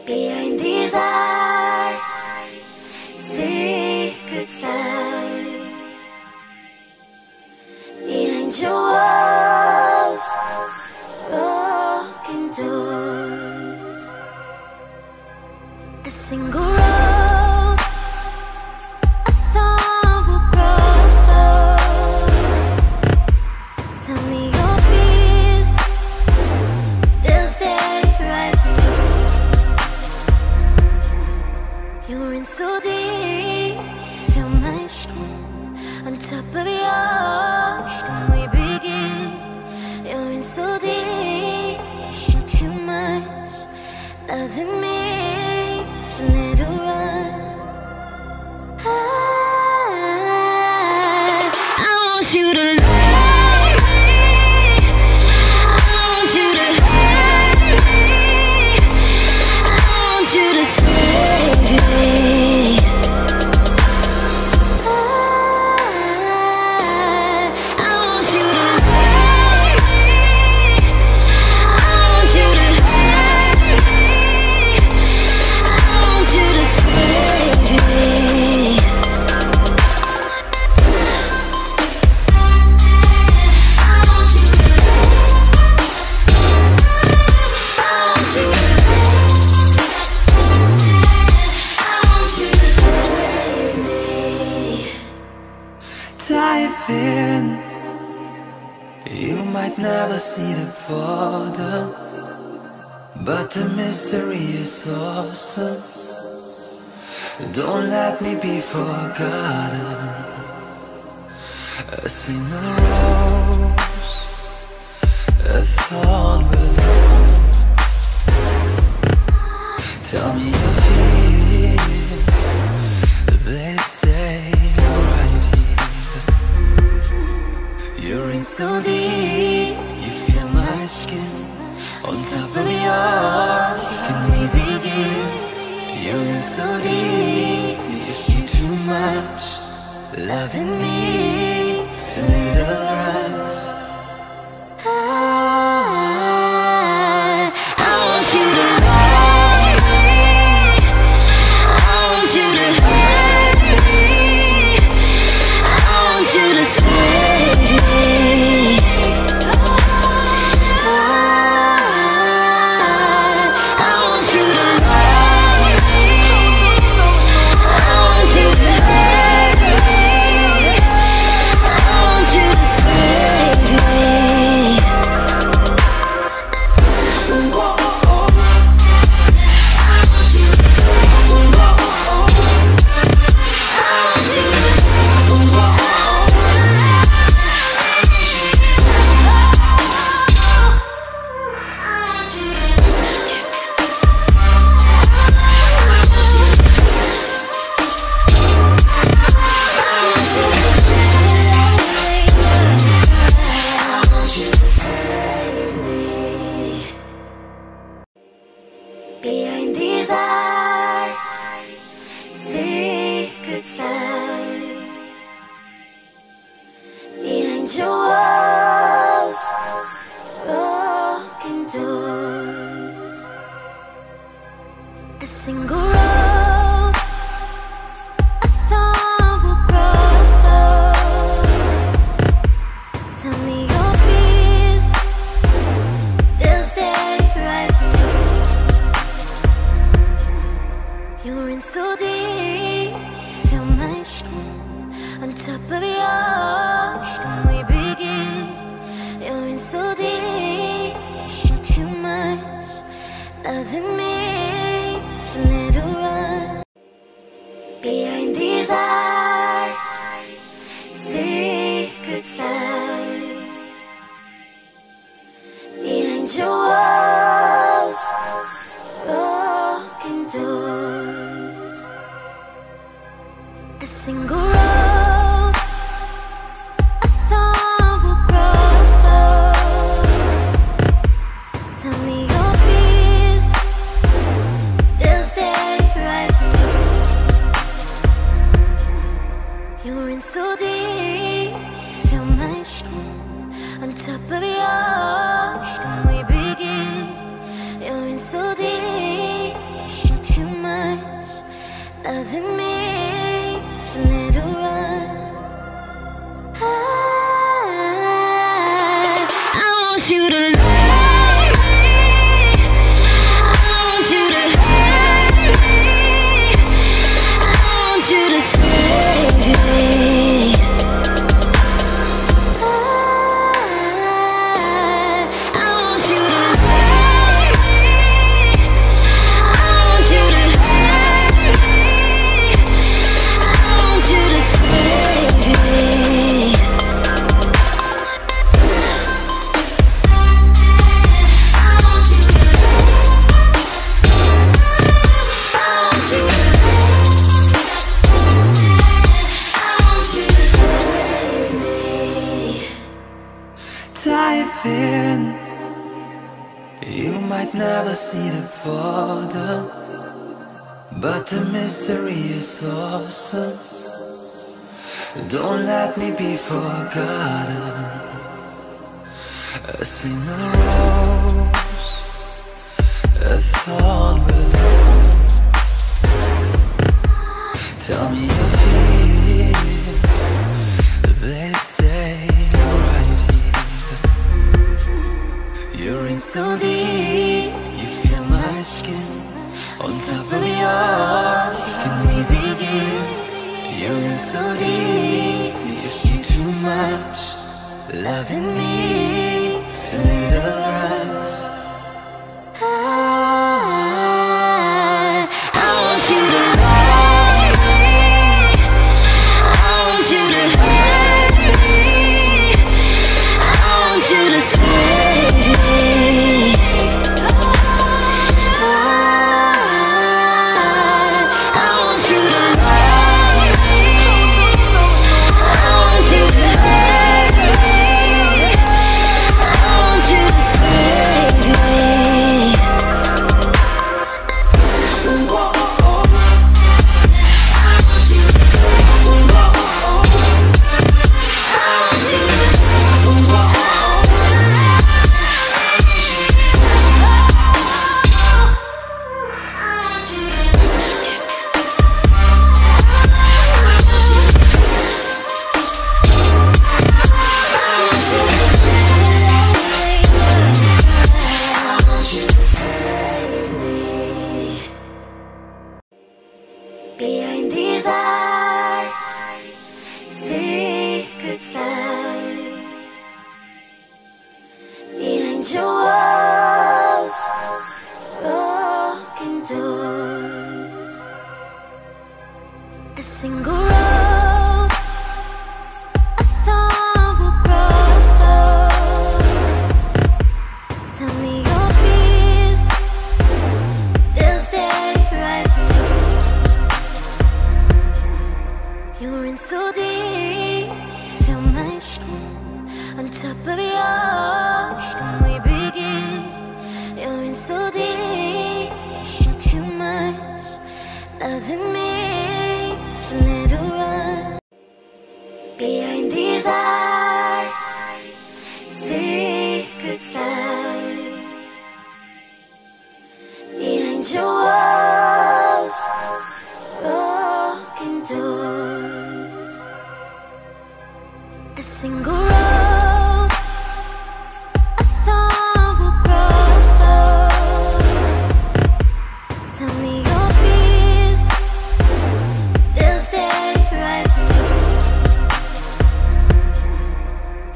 Behind these eyes, secrets lie. Behind your walls, broken doors. A single rose, a thorn will grow. Tell me your fears, they'll stay right here. You're in so deep, feel my skin on top of yours. Can we begin? You're in so deep, you shoot too much. Loving me is a little run. I want you to love me. I want you to hurt me. I want you to save me. I want you to love me. I want you to hurt me. I want you to save me. Dive in. You might never see the bottom, but the mystery is awesome. Don't let me be forgotten. A single rose, a thorn will grow. Tell me your fears, they stay right here. You're in so deep, you feel my skin on top of yours. Can we begin? You're in so deep, you see too much. Loving me is a little rough. I want you to love me. I want you to hurt me. I want you to save me. I want you to love me. I want you to hurt me. I want you to save me. Behind these eyes, secrets lie. Behind your walls, broken doors. A single rose, a thorn will grow. Tell me your fears, they'll stay right here. You're in so deep, feel my skin on top of yours. Can we begin? You're in so deep, you shoot too much. Loving me is a little run. Behind these eyes, secrets lie. Behind your walls, broken doors. A single rose, a thorn will grow. Tell me your fears, they'll stay right here. never see the bottom, but the mystery is awesome. Don't let me be forgotten. A single rose, a thorn will tell me your fears, they stay right here. You're in so deep, you feel my skin on top of yours. Can we begin? You're in so deep, you see too much. Loving me is a little rough. I want you to love me, I want you to hurt me, I want you to save me. I want you to love me, I want you to hurt me, I want you to save me. Behind these eyes, secrets lie. Behind your walls, broken doors. A single rose, a thorn will grow. Tell me your fears, they'll stay right here. You're in so deep, feel my skin on top of yours. Can we begin? You're in so deep, you shoot too much. Loving me is a little rough. Behind these eyes, secrets lie. Behind your walls, broken doors. A single rose, a thorn will grow. Tell me your fears, they'll stay right here.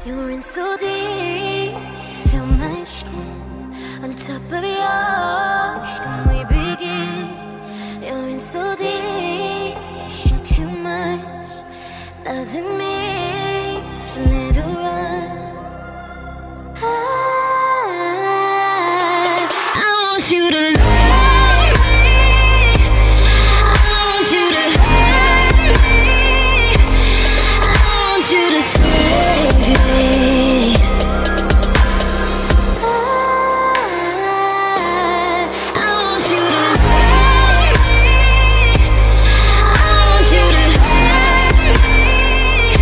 You're in so deep, feel my skin on top of yours. Can we begin? You're in so deep, you shoot too much. Loving me is a little rough. I want you to love me, I want you to hurt me, I want you to save me. I want you to love me, I want you to hurt me, I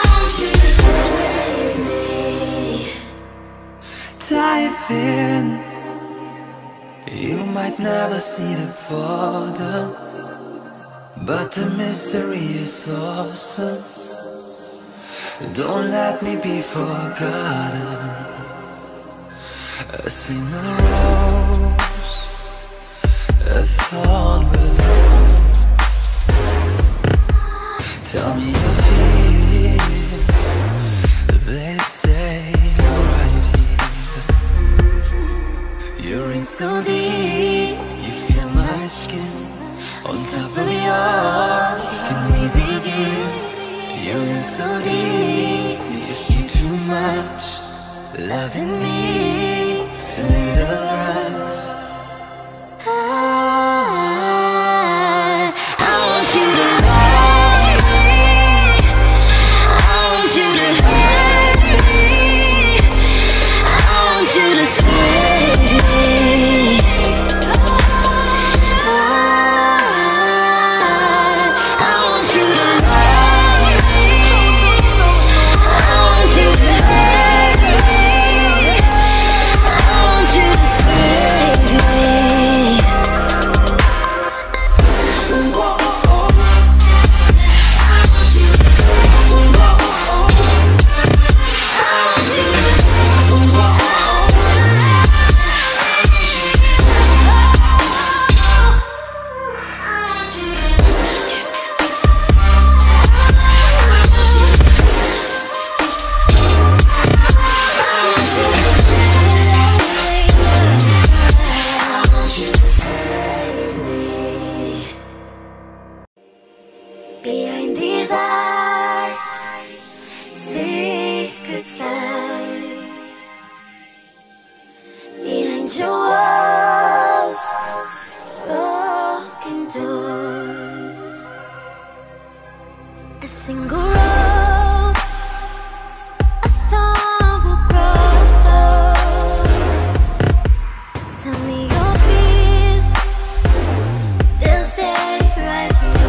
want you to save me. Dive in. You might never see the bottom, but the mystery is awesome. Don't let me be forgotten. A single rose, a thorn will tell me your fears, they stay right here. You're in so deep, you feel my skin on top of yours. Can we begin? You're in so deep, you see too much. Loving me is a to lead a life. I want you to love me. I want you to hurt me. I want you to save me. I want you to love me. I want you to hurt me. I want you to save me. Behind these eyes, secrets lie. Behind your walls, broken doors. A single rose, a thorn will grow. Tell me your fears, they'll stay right here.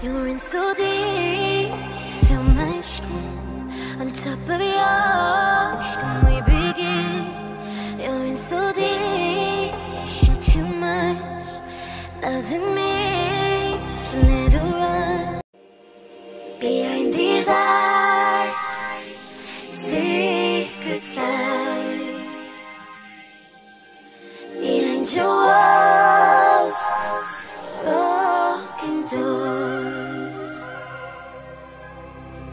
You're in so deep, feel my skin on top of yours. Can we begin? You're in so deep, shit too much. Loving me, so let it run. Behind these eyes, secrets lie. Behind your walls, broken doors.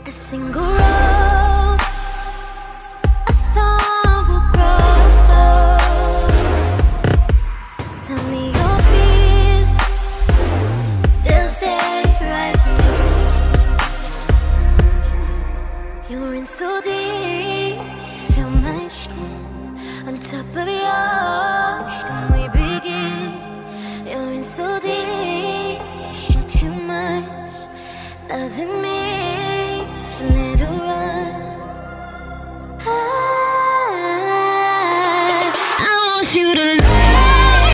A single rose, a thorn will grow. Tell me your fears, they'll stay right here. You're in so deep, feel my skin on top of yours. Can we begin? You're in so deep, shit too much. Loving me,